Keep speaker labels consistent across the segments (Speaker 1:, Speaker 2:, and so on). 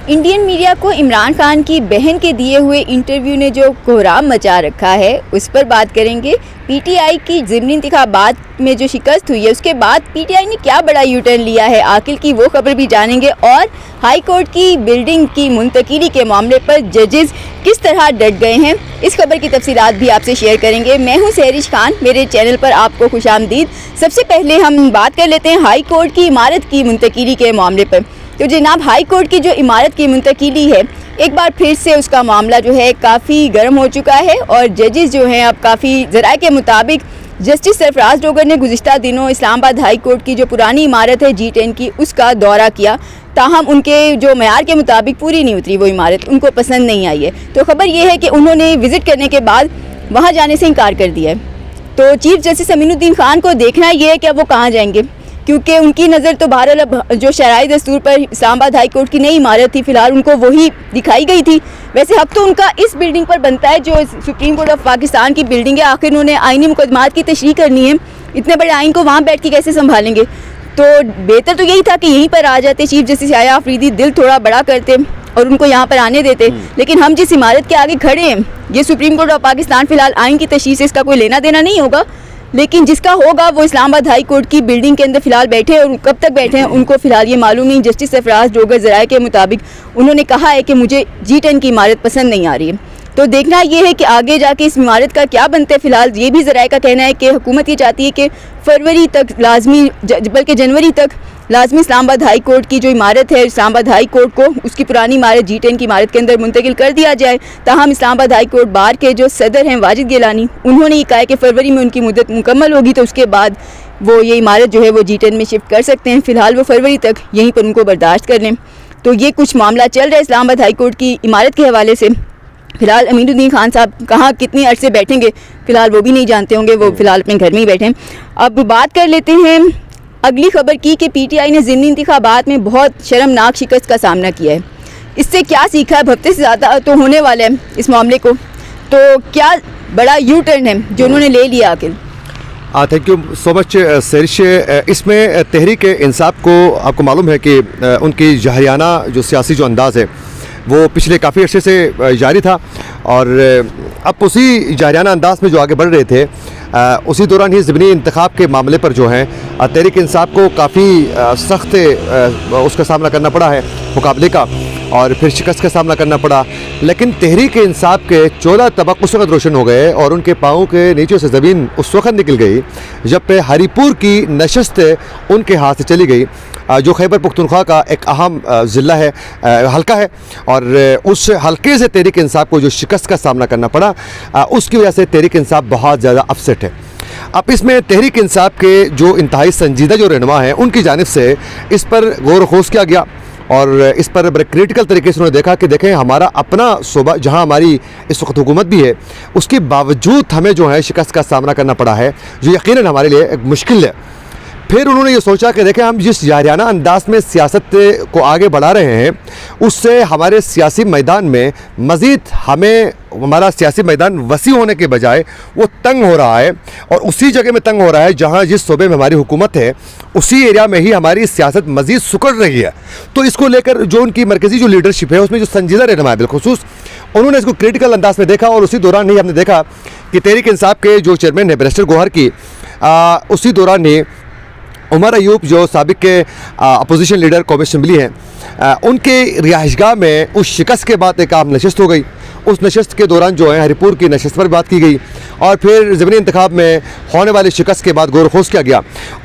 Speaker 1: Indian media को इमरान खान की बहन के दिए हुए इंटरव्यू ने जो कोहराम मचा रखा है उस पर बात करेंगे। पीटीआई की ज़िमनी इंतखाबात में जो शिकस्त हुई है उसके बाद पीटीआई ने क्या बड़ा यू टर्न लिया है आखिर की वो खबर भी जानेंगे। और हाई कोर्ट की बिल्डिंग की मुंतकिली के मामले पर जजेस किस तरह डट गए हैं, इस खबर की तफसीलात भी आपसे शेयर करेंगे। मैं हूं सहरिश खान, मेरे चैनल पर आपको खुशामदीद। सबसे पहले हम बात कर लेते हैं हाई कोर्ट की इमारत की मुंतकिली के मामले पर। तो जनाब, हाई कोर्ट की जो इमारत की मुंतकिली है एक बार फिर से उसका मामला जो है काफ़ी गर्म हो चुका है और जजेस जो हैं अब काफ़ी ज़राए के मुताबिक जस्टिस सरफराज डोगर ने गुज़िश्ता दिनों इस्लामाबाद हाई कोर्ट की जो पुरानी इमारत है G10 की उसका दौरा किया, ताहम उनके जो मयार के मुताबिक पूरी नहीं उतरी वो इमारत, उनको पसंद नहीं आई है। तो खबर ये है कि उन्होंने विज़िट करने के बाद वहाँ जाने से इनकार कर दिया है। तो चीफ जस्टिस अमीनुद्दीन खान को देखना ये है कि अब वो कहाँ जाएंगे, क्योंकि उनकी नज़र तो बहरहाल जो शराई दस्तूर पर इस्लामाबाद हाई कोर्ट की नई इमारत थी फ़िलहाल उनको वही दिखाई गई थी। वैसे हक तो उनका इस बिल्डिंग पर बनता है जो सुप्रीम कोर्ट ऑफ पाकिस्तान की बिल्डिंग है। आखिर उन्होंने आइनी मुकदमात की तशरीह करनी है, इतने बड़े आइन को वहाँ बैठ के कैसे संभालेंगे। तो बेहतर तो यही था कि यहीं पर आ जाते, चीफ जस्टिस याया आफरीदी दिल थोड़ा बड़ा करते और उनको यहाँ पर आने देते। लेकिन हम जिस इमारत के आगे खड़े हैं ये सुप्रीम कोर्ट ऑफ पाकिस्तान फ़िलहाल आइन की तशरीह से इसका कोई लेना देना नहीं होगा, लेकिन जिसका होगा वो इस्लामाबाद हाई कोर्ट की बिल्डिंग के अंदर फ़िलहाल बैठे हैं और कब तक बैठे हैं उनको फ़िलहाल ये मालूम नहीं। जस्टिस सरफराज डोगर ज़राए के मुताबिक उन्होंने कहा है कि मुझे G10 की इमारत पसंद नहीं आ रही है। तो देखना ये है कि आगे जाके इस इमारत का क्या बनता है। फ़िलहाल ये भी ज़राए का कहना है कि हुकूमत ये चाहती है कि फरवरी तक लाजमी बल्कि जनवरी तक लाजमी इस्लामाबाद हाई कोर्ट की जो इमारत है इस्लामाबाद हाई कोर्ट को उसकी पुरानी इमारत G10 की इमारत के अंदर मुंतकिल कर दिया जाए। ताहम इस्लामाबाद हाई कोर्ट बार के जो सदर हैं वाजिद गिलानी, उन्होंने ये कहा है कि फरवरी में उनकी मुद्दत मुकम्मल होगी तो उसके बाद वो ये इमारत जो है वो G10 में शिफ्ट कर सकते हैं। फ़िलहाल वो फरवरी तक यहीं पर उनको बर्दाश्त कर लें। तो ये कुछ मामला चल रहा है इस्लामाबाद हाई कोर्ट की इमारत के हवाले से। फ़िलहाल अमीनुद्दीन खान साहब कहाँ कितनी अर्से बैठेंगे फ़िलहाल वो भी नहीं जानते होंगे, वो फ़िलहाल अपने घर में ही बैठे हैं। अब बात कर लेते हैं अगली खबर की कि पीटीआई ने ज़िमनी इंतखाबात में बहुत शर्मनाक शिकस्त का सामना किया है। इससे क्या सीखा है, हफ्ते से ज़्यादा तो होने वाला है इस मामले को, तो क्या बड़ा यू टर्न है जो उन्होंने ले लिया आखिर।
Speaker 2: Thank you so much Sahrish. इसमें तहरीक इंसाफ को आपको मालूम है कि उनकी जहरियाना जो सियासी जो अंदाज़ है वो पिछले काफ़ी अर्से से जारी था और अब उसी जहरियाना अंदाज में जो आगे बढ़ रहे थे उसी दौरान ही ज़िमनी इंतखाब के मामले पर जो है तहरीक इंसाफ को काफ़ी सख्त उसका सामना करना पड़ा है मुकाबले का और फिर शिकस्त का सामना करना पड़ा। लेकिन तहरीक इंसाफ के 14 तबक उस वक्त रोशन हो गए और उनके पाँव के नीचे से ज़मीन उस वक्त निकल गई जब पे हरीपुर की नशस्त उनके हाथ से चली गई, जो खैबर पुख्तनख्वा का एक अहम ज़िला है, हल्का है। और उस हल्के से तहरीक इंसाफ को जो शिकस्त का सामना करना पड़ा उसकी वजह से तहरीक इंसाफ बहुत ज़्यादा अपसेट है। अब इसमें तहरीक इंसाफ के जो इंतहाई संजीदा जो रहनुमा हैं उनकी जानिब से इस पर गौर खोज किया गया और इस पर बड़े क्रिटिकल तरीके से उन्होंने देखा कि देखें हमारा अपना सूबा जहां हमारी इस वक्त हुकूमत भी है उसके बावजूद हमें जो है शिकस्त का सामना करना पड़ा है जो यकीनन हमारे लिए एक मुश्किल है। फिर उन्होंने ये सोचा कि देखें हम जिस जारियाना अंदाज में सियासत को आगे बढ़ा रहे हैं उससे हमारे सियासी मैदान में मज़ीद हमारा सियासी मैदान वसी होने के बजाय वो तंग हो रहा है और उसी जगह में तंग हो रहा है जहां जिस सूबे में हमारी हुकूमत है उसी एरिया में ही हमारी सियासत मज़ीद सुकड़ रही है। तो इसको लेकर जो उनकी मरकज़ी जो लीडरशिप है उसमें जो संजीदा रहनुमा है बिलखुसूस उन्होंने इसको क्रिटिकल अंदाज में देखा और उसी दौरान ही हमने देखा कि तहरीक इंसाफ के जो चेयरमैन है बैरिस्टर गौहर की उसी दौरान ही उमर अयूब जो साबिक के अपोजिशन लीडर कौमी असम्बली हैं उनके रिहाइशगाह में उस शिकस्त के बाद एक आम नशस्त हो गई। उस नशस्त के दौरान जो है हरीपुर की नशस्त पर बात की गई और फिर ज़िमनी इंतखाब में होने वाली शिकस्त के बाद गौर खोज किया गया।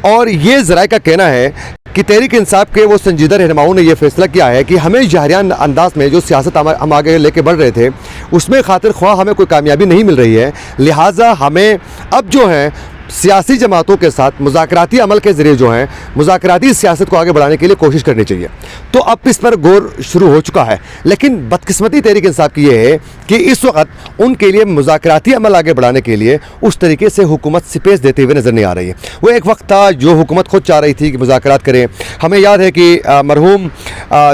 Speaker 2: और ये ज़राए का कहना है कि तहरीक इंसाफ के वो संजीदा रहनुमाओं ने यह फैसला किया है कि हमें जहरियान अंदाज में जो सियासत हम आगे लेके बढ़ रहे थे उसमें खातिर ख्वाह हमें कोई कामयाबी नहीं मिल रही है, लिहाजा हमें अब जो है सियासी जमातों के साथ मुज़ाकराती अमल के ज़रिए जो है मुज़ाकराती सियासत को आगे बढ़ाने के लिए कोशिश करनी चाहिए। तो अब इस पर गौर शुरू हो चुका है। लेकिन बदकिस्मती तहरीक इंसाफ की ये है कि इस वक्त उनके लिए मुज़ाकराती अमल आगे बढ़ाने के लिए उस तरीके से हुकूमत स्पेस देते हुए नज़र नहीं आ रही है। वो एक वक्त था जो हुकूमत खुद चाह रही थी कि मुज़ाकरात करें। हमें याद है कि मरहूम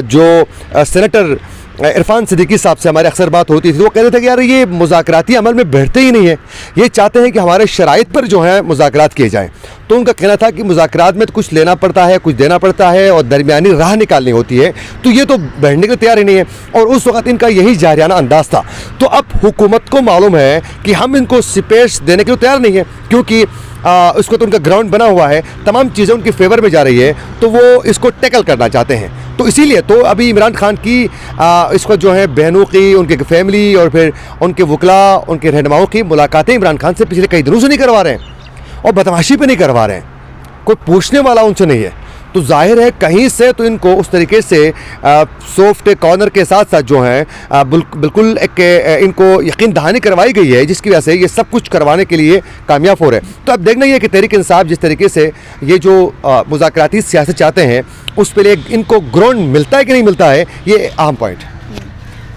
Speaker 2: जो सेनेटर इरफान सिद्दीकी साहब से हमारे अक्सर बात होती थी, वो कहते थे कि यार ये मुज़ाकराती अमल में बैठते ही नहीं है, ये चाहते हैं कि हमारे शराइत पर जो है मुज़ाकरात किए जाएँ। तो उनका कहना था कि मुज़ाकरात में तो कुछ लेना पड़ता है, कुछ देना पड़ता है और दरमियानी राह निकालनी होती है, तो ये तो बैठने के लिए तैयार ही नहीं है। और उस वक्त इनका यही जारियाना अंदाज़ था। तो अब हुकूमत को मालूम है कि हम इनको स्पेस देने के लिए तैयार नहीं है, क्योंकि उसको तो उनका ग्राउंड बना हुआ है, तमाम चीज़ें उनकी फेवर में जा रही है, तो वो इसको टैकल करना चाहते हैं। तो इसीलिए तो अभी इमरान खान की इसको जो है बहनों की, उनके फैमिली और फिर उनके वकला, उनके रहनुमाओं की मुलाकातें इमरान खान से पिछले कई दिनों से नहीं करवा रहे हैं और बदमाशी पे नहीं करवा रहे हैं, कोई पूछने वाला उनसे नहीं है। तो जाहिर है कहीं से तो इनको उस तरीके से सॉफ्ट कॉर्नर के साथ साथ जो है बिल्कुल एक इनको यकीन दहानी करवाई गई है, जिसकी वजह से ये सब कुछ करवाने के लिए कामयाब हो रहे हैं। तो अब देखना ये कि तहरीक इंसाफ जिस तरीके से ये जो मुज़ाकराती सियासत चाहते हैं उस पर इनको ग्राउंड मिलता है कि नहीं मिलता है, ये अहम पॉइंट है।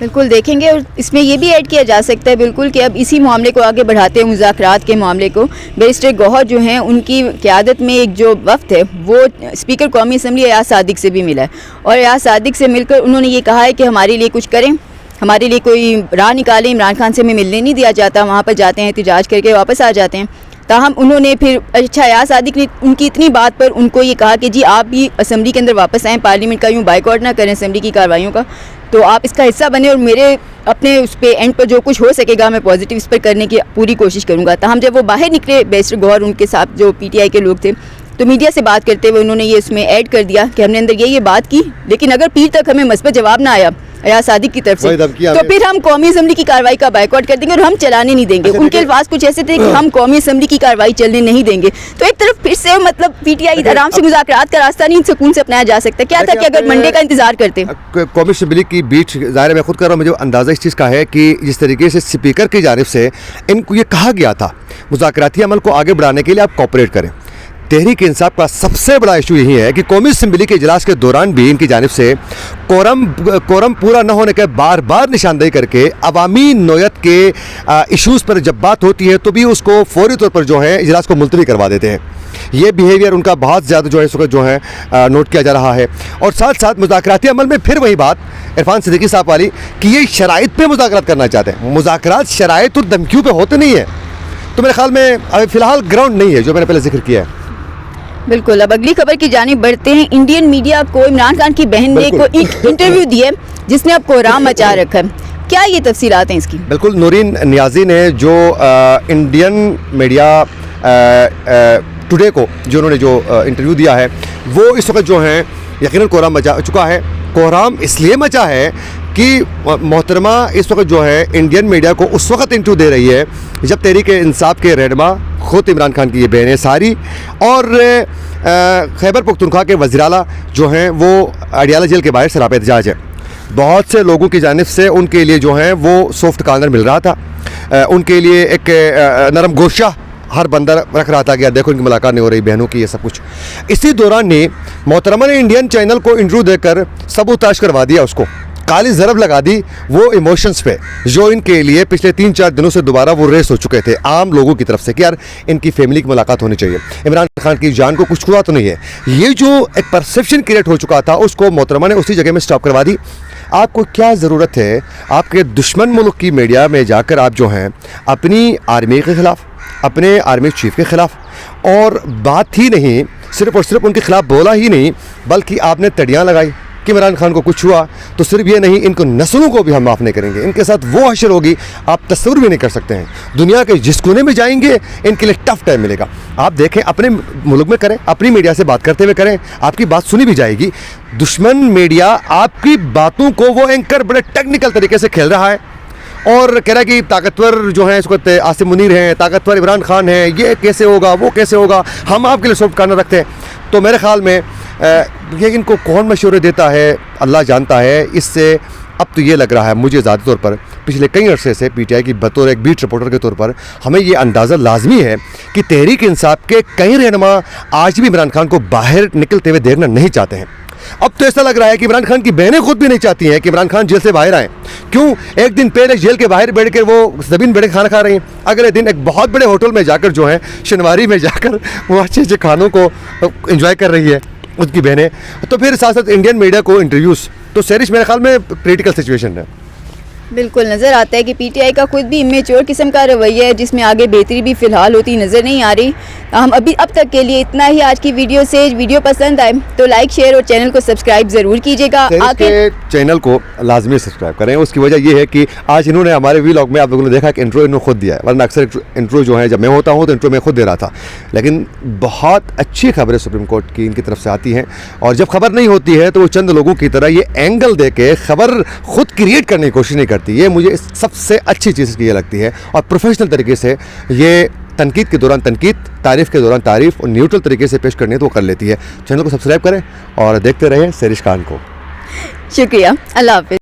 Speaker 1: बिल्कुल देखेंगे। और इसमें ये भी ऐड किया जा सकता है बिल्कुल कि अब इसी मामले को आगे बढ़ाते हैं, मुज़ाकरात के मामले को। बैरिस्टर गौहर जो हैं उनकी क़यादत में एक जो वफ़द है वो स्पीकर कौमी असम्बली अयाज सादिक से भी मिला है और अयाज सादिक से मिलकर उन्होंने ये कहा है कि हमारे लिए कुछ करें, हमारे लिए कोई राह निकालें। इमरान खान से हमें मिलने नहीं दिया जाता, वहाँ पर जाते हैं एहतजाज करके वापस आ जाते हैं। ताहम उन्होंने फिर अयाज सादिक ने उनकी इतनी बात पर उनको ये कहा कि जी आप भी असम्बली के अंदर वापस आएँ, पार्लियामेंट का यूँ बाइकआउट ना करें असम्बली की कार्रवाइयों का, तो आप इसका हिस्सा बने और मेरे अपने उस पर एंड पर जो कुछ हो सकेगा मैं पॉजिटिव इस पर करने की पूरी कोशिश करूँगा। ताहम जब वो बाहर निकले बैरिस्टर गौहर उनके साथ जो PTI के लोग थे, तो मीडिया से बात करते हुए उन्होंने ये इसमें ऐड कर दिया कि हमने अंदर ये बात की, लेकिन अगर पीर तक हमें मस्बत जवाब ना आया अयाज सादिक की तरफ से तो फिर हम कौमी असम्बली की कार्रवाई का बाइकआउट कर देंगे और हम चलाने नहीं देंगे। उनके अल्फाज कुछ ऐसे थे कि हम कौमी असम्बली की कार्रवाई चलने नहीं देंगे। तो एक तरफ फिर से मतलब PTI आराम से मुज़ाकरात का रास्ता नहीं सुकून से अपनाया जा सकता। क्या था कि अगर मंडे का इंतजार करते।
Speaker 2: कौमी असम्बली की बीच ज़ाहिर मैं खुद कर रहा हूँ, मुझे अंदाज़ा इस चीज़ का है कि जिस तरीके से स्पीकर की जानिब से इनको ये कहा गया था मुज़ाकराती अमल को आगे बढ़ाने के लिए आप कोऑपरेट करें। तहरीक इंसाफ का सबसे बड़ा इशू यही है कि कौमी असम्बली के इजलास के दौरान भी इनकी जानिब से कोरम पूरा न होने के बार बार निशानदेही करके अवामी नोयत के इश्यूज़ पर जब बात होती है तो भी उसको फौरी तौर पर जो है इजलास को मुलतवी करवा देते हैं। ये बिहेवियर उनका बहुत ज़्यादा जो है इस वक्त जो है नोट किया जा रहा है। और साथ साथ मुज़ाकराती अमल में फिर वही बात इरफान सिद्दीकी साहब वाली कि ये शराइत पे मुज़ाकरात करना चाहते हैं। मुज़ाकरात शराइत और धमकियों पे होते नहीं है, तो मेरे ख्याल में अभी फ़िलहाल ग्राउंड नहीं है जो मैंने पहले जिक्र किया है।
Speaker 1: बिल्कुल। अब अगली खबर की जानिब बढ़ते हैं। इंडियन मीडिया को इमरान खान की बहन ने को इंटरव्यू दिए जिसने अब कोहराम मचा रखा है। क्या ये तफसीलात हैं इसकी?
Speaker 2: बिल्कुल, नूरीन नियाज़ी ने जो इंडियन मीडिया टुडे को जो उन्होंने जो इंटरव्यू दिया है वो इस वक्त जो है यकीनन कोहराम मचा चुका है। कोहराम इसलिए मचा है कि मोहतरमा इस वक्त जो है इंडियन मीडिया को उस वक्त इंटरव्यू दे रही है जब तहरीक इंसाफ के रहनुमा ख़ुद इमरान खान की ये बहनें सारी और खैबर पख्तूनख्वा के वज़ीर आला जो हैं वो अडियाला जेल के बाहर सराप एहतजाज है। बहुत से लोगों की जानिब से उनके लिए जो है वो सॉफ्ट कॉर्नर मिल रहा था, उनके लिए एक नरम गोशा हर बंदा रख रहा था कि यार देखो इनकी मुलाकात नहीं हो रही बहनों की, ये सब कुछ। इसी दौरान ही मोहतरमा ने इंडियन चैनल को इंटरव्यू देकर सबूताश करवा दिया, उसको काली ज़रब लगा दी वो इमोशंस पे जो इनके लिए पिछले 3-4 दिनों से दोबारा वो रेस हो चुके थे आम लोगों की तरफ से कि यार इनकी फैमिली की मुलाकात होनी चाहिए, इमरान खान की जान को कुछ हुआ तो नहीं है। ये जो एक परसेप्शन क्रिएट हो चुका था उसको मोहतरमा ने उसी जगह में स्टॉप करवा दी। आपको क्या ज़रूरत है आपके दुश्मन मुल्क की मीडिया में जाकर आप जो हैं अपनी आर्मी के ख़िलाफ़, अपने आर्मी चीफ के ख़िलाफ़ और बात ही नहीं सिर्फ़ और सिर्फ उनके ख़िलाफ़ बोला ही नहीं बल्कि आपने तड़ियाँ लगाई कि इमरान खान को कुछ हुआ तो सिर्फ ये नहीं इनको नस्लों को भी हम माफ़ नहीं करेंगे, इनके साथ वो हशर होगी आप तस्वुर भी नहीं कर सकते हैं। दुनिया के जिस कोने में जाएंगे इनके लिए टफ टाइम मिलेगा। आप देखें अपने मुल्क में करें, अपनी मीडिया से बात करते हुए करें, आपकी बात सुनी भी जाएगी। दुश्मन मीडिया आपकी बातों को वो एंकर बड़े टेक्निकल तरीके से खेल रहा है और कह रहा है कि ताकतवर जो है इस वक्त आसिम मुनीर हैं, ताकतवर इमरान खान है, ये कैसे होगा वो कैसे होगा, हम आपके लिए सॉफ्ट कॉर्नर रखते हैं। तो मेरे ख़्याल में ये इनको कौन मशवरे देता है अल्लाह जानता है। इससे अब तो ये लग रहा है मुझे ज़्यादा तौर पर पिछले कई अरसे से PTI की बतौर एक बीट रिपोर्टर के तौर पर हमें ये अंदाज़ा लाजमी है कि तहरीक इंसाफ के कई रहनुमा आज भी इमरान खान को बाहर निकलते हुए देखना नहीं चाहते हैं। अब तो ऐसा लग रहा है कि इमरान खान की बहनें खुद भी नहीं चाहती हैं कि इमरान खान जेल से बाहर आएँ। क्यों? एक दिन पहले जेल के बाहर बैठ कर वो ज़मीन बैठे खाना खा रही हैं, अगले दिन एक बहुत बड़े होटल में जाकर जो है शनिवारी में जाकर वो अच्छे अच्छे खानों को एंजॉय कर रही है। उनकी बहनें, तो फिर साथ साथ इंडियन मीडिया को इंटरव्यूज़, तो सैरिश मेरे ख्याल में क्रिटिकल सिचुएशन है।
Speaker 1: बिल्कुल नज़र आता है कि पीटीआई का खुद भी इमेच्योर किस्म का रवैया है, जिसमें आगे बेहतरी भी फ़िलहाल होती नज़र नहीं आ रही। हम अब तक के लिए इतना ही आज की वीडियो से। वीडियो पसंद आए तो लाइक, शेयर और चैनल को सब्सक्राइब ज़रूर कीजिएगा।
Speaker 2: आगे चैनल को लाजमी सब्सक्राइब करें। उसकी वजह यह है कि आज इन्होंने हमारे व्लॉग में आप लोगों ने देखा कि इंट्रो इन्होंने खुद दिया है, वरना अक्सर इंट्रो जो है जब मैं होता हूँ तो इंट्रो मैं खुद दे रहा था। लेकिन बहुत अच्छी खबरें सुप्रीम कोर्ट की इनकी तरफ से आती हैं, और जब खबर नहीं होती है तो वो चंद लोगों की तरह ये एंगल दे के खबर खुद क्रिएट करने की कोशिश नहीं करती। ये मुझे सबसे अच्छी चीज़ ये लगती है, और प्रोफेशनल तरीके से ये तनकीद के दौरान तनकीद, तारीफ़ के दौरान तारीफ़, और न्यूट्रल तरीके से पेश करनी है तो वो कर लेती है। चैनल को सब्सक्राइब करें और देखते रहें सैरिश खान को।
Speaker 1: शुक्रिया, अल्लाह हाफ़िज़।